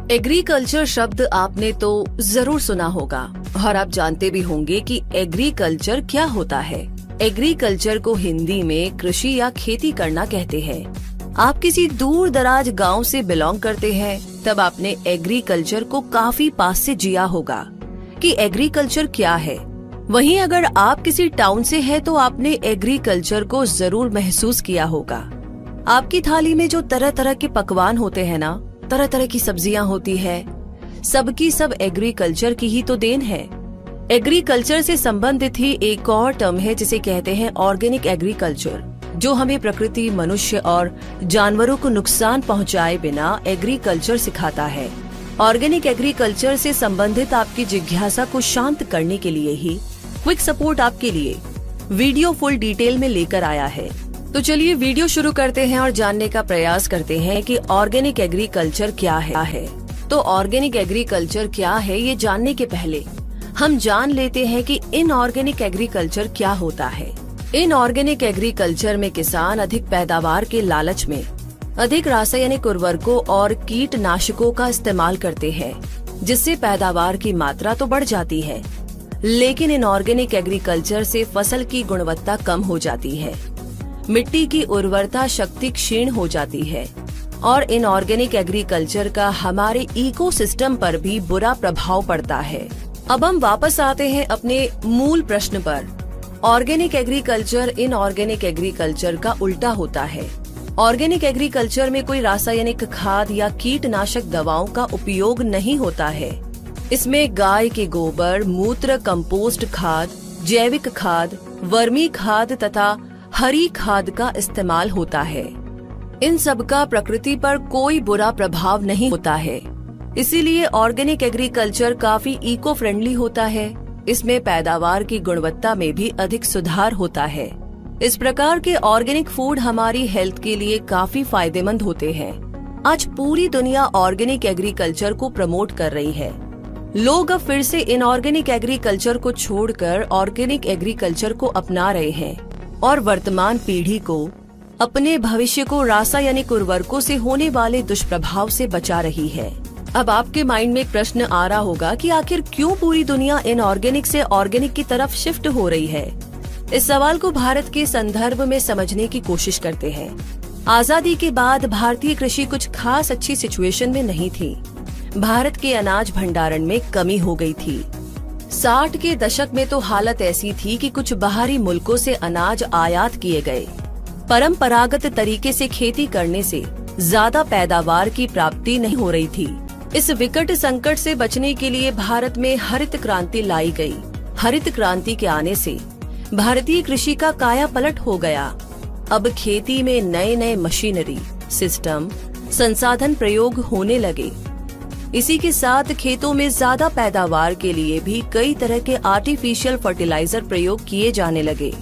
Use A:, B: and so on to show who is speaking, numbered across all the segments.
A: Agriculture शब्द आपने तो जरूर सुना होगा और आप जानते भी होंगे कि एग्रीकल्चर क्या होता है। एग्रीकल्चर को हिंदी में कृषि या खेती करना कहते हैं। आप किसी दूर दराज गांव से बिलोंग करते हैं तब आपने एग्रीकल्चर को काफी पास से जिया होगा कि एग्रीकल्चर क्या है। वहीं अगर आप किसी टाउन से हैं तो आपने एग्रीकल्चर को जरूर महसूस किया होगा। आपकी थाली में जो तरह तरह के पकवान होते हैं ना, तरह तरह की सब्जियां होती है, सबकी सब एग्रीकल्चर की ही तो देन है। एग्रीकल्चर से संबंधित ही एक और टर्म है जिसे कहते हैं ऑर्गेनिक एग्रीकल्चर, जो हमें प्रकृति, मनुष्य और जानवरों को नुकसान पहुंचाए बिना एग्रीकल्चर सिखाता है। ऑर्गेनिक एग्रीकल्चर से संबंधित आपकी जिज्ञासा को शांत करने के लिए ही क्विक सपोर्ट आपके लिए वीडियो फुल डिटेल में लेकर आया है। तो चलिए वीडियो शुरू करते हैं और जानने का प्रयास करते हैं कि ऑर्गेनिक एग्रीकल्चर क्या है। तो ऑर्गेनिक एग्रीकल्चर क्या है ये जानने के पहले हम जान लेते हैं कि इनऑर्गेनिक एग्रीकल्चर क्या होता है। इनऑर्गेनिक एग्रीकल्चर में किसान अधिक पैदावार के लालच में अधिक रासायनिक उर्वरकों और कीटनाशकों का इस्तेमाल करते हैं, जिससे पैदावार की मात्रा तो बढ़ जाती है, लेकिन इनऑर्गेनिक एग्रीकल्चर से फसल की गुणवत्ता कम हो जाती है, मिट्टी की उर्वरता शक्ति क्षीण हो जाती है और इनऑर्गेनिक एग्रीकल्चर का हमारे इकोसिस्टम पर भी बुरा प्रभाव पड़ता है। अब हम वापस आते हैं अपने मूल प्रश्न पर। ऑर्गेनिक एग्रीकल्चर इनऑर्गेनिक एग्रीकल्चर का उल्टा होता है। ऑर्गेनिक एग्रीकल्चर में कोई रासायनिक खाद या कीटनाशक दवाओं का उपयोग नहीं होता है। इसमें गाय के गोबर, मूत्र, कंपोस्ट खाद, जैविक खाद, वर्मी खाद तथा हरी खाद का इस्तेमाल होता है। इन सब का प्रकृति पर कोई बुरा प्रभाव नहीं होता है, इसीलिए ऑर्गेनिक एग्रीकल्चर काफी इको फ्रेंडली होता है। इसमें पैदावार की गुणवत्ता में भी अधिक सुधार होता है। इस प्रकार के ऑर्गेनिक फूड हमारी हेल्थ के लिए काफी फायदेमंद होते हैं। आज पूरी दुनिया ऑर्गेनिक एग्रीकल्चर को प्रमोट कर रही है। लोग अब फिर से इनऑर्गेनिक एग्रीकल्चर को छोड़कर ऑर्गेनिक एग्रीकल्चर को अपना रहे हैं और वर्तमान पीढ़ी को अपने भविष्य को रासायनिक उर्वरकों से होने वाले दुष्प्रभाव से बचा रही है। अब आपके माइंड में एक प्रश्न आ रहा होगा कि आखिर क्यों पूरी दुनिया इनऑर्गेनिक से ऑर्गेनिक की तरफ शिफ्ट हो रही है। इस सवाल को भारत के संदर्भ में समझने की कोशिश करते हैं। आजादी के बाद भारतीय कृषि कुछ खास अच्छी सिचुएशन में नहीं थी। भारत के अनाज भंडारण में कमी हो गई थी। 60 के दशक में तो हालत ऐसी थी कि कुछ बाहरी मुल्कों से अनाज आयात किए गए। परंपरागत तरीके से खेती करने से ज्यादा पैदावार की प्राप्ति नहीं हो रही थी। इस विकट संकट से बचने के लिए भारत में हरित क्रांति लाई गई। हरित क्रांति के आने से भारतीय कृषि का काया पलट हो गया। अब खेती में नए नए मशीनरी, सिस्टम, संसाधन प्रयोग होने लगे। इसी के साथ खेतों में ज्यादा पैदावार के लिए भी कई तरह के आर्टिफिशियल फर्टिलाइजर प्रयोग किए जाने लगे।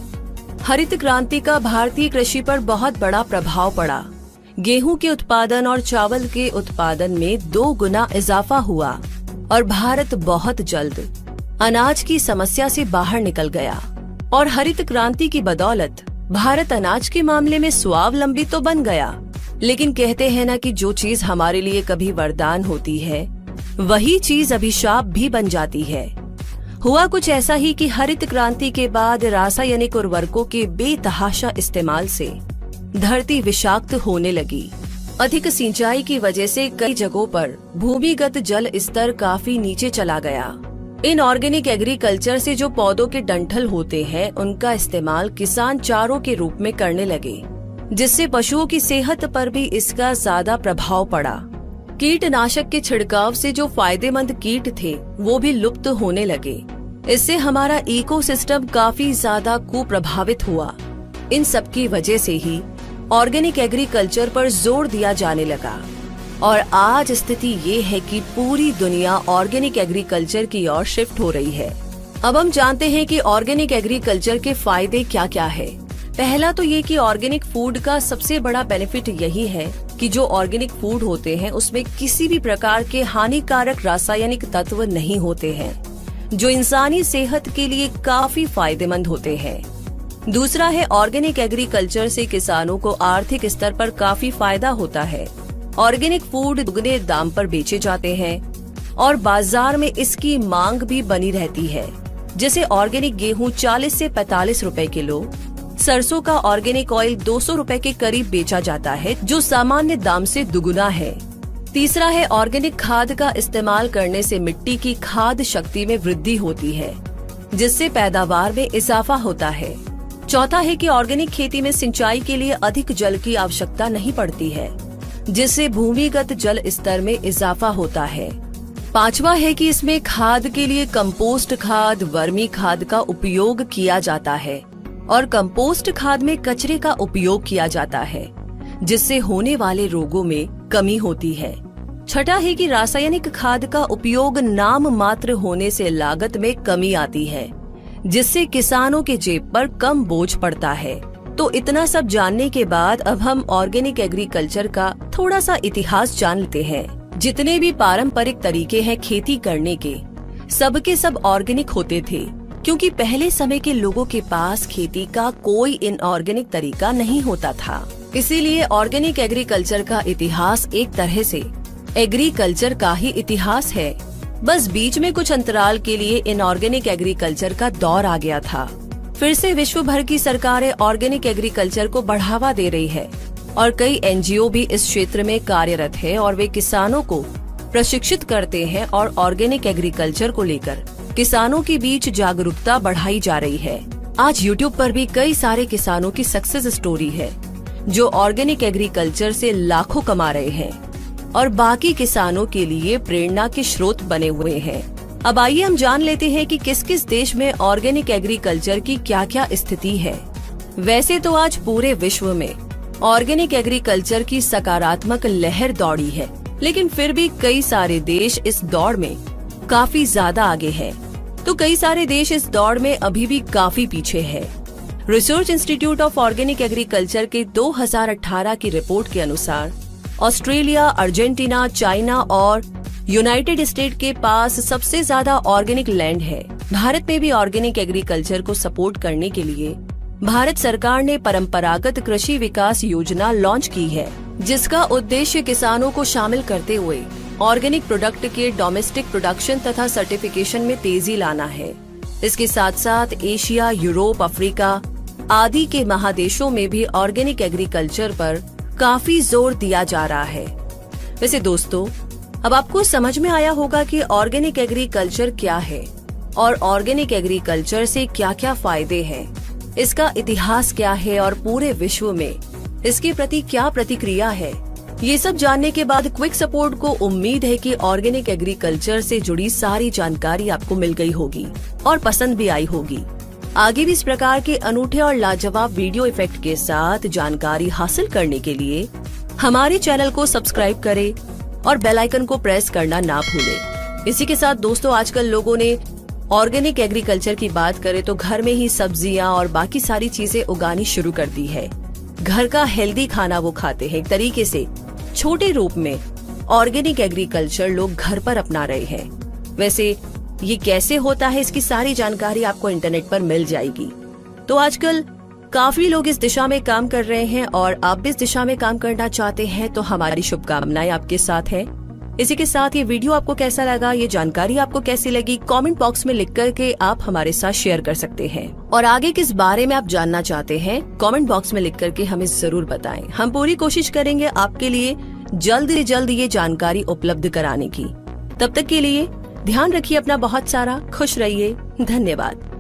A: हरित क्रांति का भारतीय कृषि पर बहुत बड़ा प्रभाव पड़ा। गेहूं के उत्पादन और चावल के उत्पादन में 2 गुना इजाफा हुआ और भारत बहुत जल्द अनाज की समस्या से बाहर निकल गया। और हरित क्रांति की बदौलत भारत अनाज के मामले में स्वावलंबी तो बन गया, लेकिन कहते हैं ना कि जो चीज हमारे लिए कभी वरदान होती है वही चीज अभिशाप भी बन जाती है। हुआ कुछ ऐसा ही कि हरित क्रांति के बाद रासायनिक उर्वरकों के बेतहाशा इस्तेमाल से धरती विषाक्त होने लगी। अधिक सिंचाई की वजह से कई जगहों पर भूमिगत जल स्तर काफी नीचे चला गया। इनऑर्गेनिक एग्रीकल्चर से जो पौधों के डंठल होते हैं उनका इस्तेमाल किसान चारों के रूप में करने लगे, जिससे पशुओं की सेहत पर भी इसका ज्यादा प्रभाव पड़ा। कीटनाशक के छिड़काव से जो फायदेमंद कीट थे वो भी लुप्त होने लगे। इससे हमारा इकोसिस्टम काफी ज्यादा कुप्रभावित हुआ। इन सब की वजह से ही ऑर्गेनिक एग्रीकल्चर पर जोर दिया जाने लगा और आज स्थिति ये है कि पूरी दुनिया ऑर्गेनिक एग्रीकल्चर की ओर शिफ्ट हो रही है। अब हम जानते हैं कि ऑर्गेनिक एग्रीकल्चर के फायदे क्या क्या है। पहला तो ये कि ऑर्गेनिक फूड का सबसे बड़ा बेनिफिट यही है कि जो ऑर्गेनिक फूड होते हैं उसमें किसी भी प्रकार के हानिकारक रासायनिक तत्व नहीं होते हैं, जो इंसानी सेहत के लिए काफी फायदेमंद होते हैं। दूसरा है ऑर्गेनिक एग्रीकल्चर से किसानों को आर्थिक स्तर पर काफी फायदा होता है। ऑर्गेनिक फूड दुगने दाम पर बेचे जाते हैं और बाजार में इसकी मांग भी बनी रहती है। जैसे ऑर्गेनिक गेहूं 40 से 45 रुपए किलो, सरसों का ऑर्गेनिक ऑयल 200 रुपए के करीब बेचा जाता है, जो सामान्य दाम से दुगुना है। तीसरा है ऑर्गेनिक खाद का इस्तेमाल करने से मिट्टी की खाद शक्ति में वृद्धि होती है, जिससे पैदावार में इजाफा होता है। चौथा है कि ऑर्गेनिक खेती में सिंचाई के लिए अधिक जल की आवश्यकता नहीं पड़ती है, जिससे भूमिगत जल स्तर में इजाफा होता है। पांचवा है कि इसमें खाद के लिए कंपोस्ट खाद, वर्मी खाद का उपयोग किया जाता है और कंपोस्ट खाद में कचरे का उपयोग किया जाता है, जिससे होने वाले रोगों में कमी होती है। छठा है कि रासायनिक खाद का उपयोग नाम मात्र होने से लागत में कमी आती है, जिससे किसानों के जेब पर कम बोझ पड़ता है। तो इतना सब जानने के बाद अब हम ऑर्गेनिक एग्रीकल्चर का थोड़ा सा इतिहास जान लेते हैं। जितने भी पारंपरिक तरीके हैं खेती करने के, सबके सब ऑर्गेनिक होते थे, क्योंकि पहले समय के लोगों के पास खेती का कोई इनऑर्गेनिक तरीका नहीं होता था। इसीलिए ऑर्गेनिक एग्रीकल्चर का इतिहास एक तरह से एग्रीकल्चर का ही इतिहास है। बस बीच में कुछ अंतराल के लिए इनऑर्गेनिक एग्रीकल्चर का दौर आ गया था। फिर से विश्व भर की सरकारें ऑर्गेनिक एग्रीकल्चर को बढ़ावा दे रही है और कई एनजीओ भी इस क्षेत्र में कार्यरत है और वे किसानों को प्रशिक्षित करते हैं और ऑर्गेनिक एग्रीकल्चर को लेकर किसानों के बीच जागरूकता बढ़ाई जा रही है। आज यूट्यूब पर भी कई सारे किसानों की सक्सेस स्टोरी है, जो ऑर्गेनिक एग्रीकल्चर से लाखों कमा रहे हैं और बाकी किसानों के लिए प्रेरणा के स्रोत बने हुए हैं। अब आइए हम जान लेते हैं कि किस किस देश में ऑर्गेनिक एग्रीकल्चर की क्या क्या स्थिति है। वैसे तो आज पूरे विश्व में ऑर्गेनिक एग्रीकल्चर की सकारात्मक लहर दौड़ी है, लेकिन फिर भी कई सारे देश इस दौड़ में काफी ज्यादा आगे हैं, तो कई सारे देश इस दौड़ में अभी भी काफी पीछे है। Research institute of organic agriculture के 2018 की रिपोर्ट के अनुसार ऑस्ट्रेलिया, अर्जेंटीना, चाइना और यूनाइटेड स्टेट के पास सबसे ज्यादा ऑर्गेनिक लैंड है। भारत में भी ऑर्गेनिक एग्रीकल्चर को सपोर्ट करने के लिए भारत सरकार ने परंपरागत कृषि विकास योजना लॉन्च की है, जिसका उद्देश्य किसानों को शामिल करते हुए ऑर्गेनिक प्रोडक्ट के डोमेस्टिक प्रोडक्शन तथा सर्टिफिकेशन में तेजी लाना है। इसके साथ साथ एशिया, यूरोप, अफ्रीका आदि के महादेशों में भी ऑर्गेनिक एग्रीकल्चर पर काफी जोर दिया जा रहा है। वैसे दोस्तों, अब आपको समझ में आया होगा कि ऑर्गेनिक एग्रीकल्चर क्या है और ऑर्गेनिक एग्रीकल्चर से क्या क्या फायदे हैं, इसका इतिहास क्या है और पूरे विश्व में इसके प्रति क्या प्रतिक्रिया है। ये सब जानने के बाद क्विक सपोर्ट को उम्मीद है कि ऑर्गेनिक एग्रीकल्चर से जुड़ी सारी जानकारी आपको मिल गई होगी और पसंद भी आई होगी। आगे भी इस प्रकार के अनूठे और लाजवाब वीडियो इफेक्ट के साथ जानकारी हासिल करने के लिए हमारे चैनल को सब्सक्राइब करें और बेल आइकन को प्रेस करना ना भूलें। इसी के साथ दोस्तों, आजकल लोगों ने ऑर्गेनिक एग्रीकल्चर की बात करें तो घर में ही सब्जियां और बाकी सारी चीजें उगानी शुरू कर दी है। घर का हेल्दी खाना वो खाते हैं। एक तरीके से छोटे रूप में ऑर्गेनिक एग्रीकल्चर लोग घर पर अपना रहे हैं। वैसे ये कैसे होता है, इसकी सारी जानकारी आपको इंटरनेट पर मिल जाएगी। तो आजकल काफी लोग इस दिशा में काम कर रहे हैं और आप भी इस दिशा में काम करना चाहते हैं तो हमारी शुभकामनाएं आपके साथ हैं। इसी के साथ ये वीडियो आपको कैसा लगा, ये जानकारी आपको कैसी लगी, कमेंट बॉक्स में लिख करके आप हमारे साथ शेयर कर सकते हैं। और आगे किस बारे में आप जानना चाहते हैं, कमेंट बॉक्स में लिख करके हमें जरूर बताएं। हम पूरी कोशिश करेंगे आपके लिए जल्द से जल्द ये जानकारी उपलब्ध कराने की। तब तक के लिए ध्यान रखिए अपना बहुत सारा, खुश रहिए, धन्यवाद।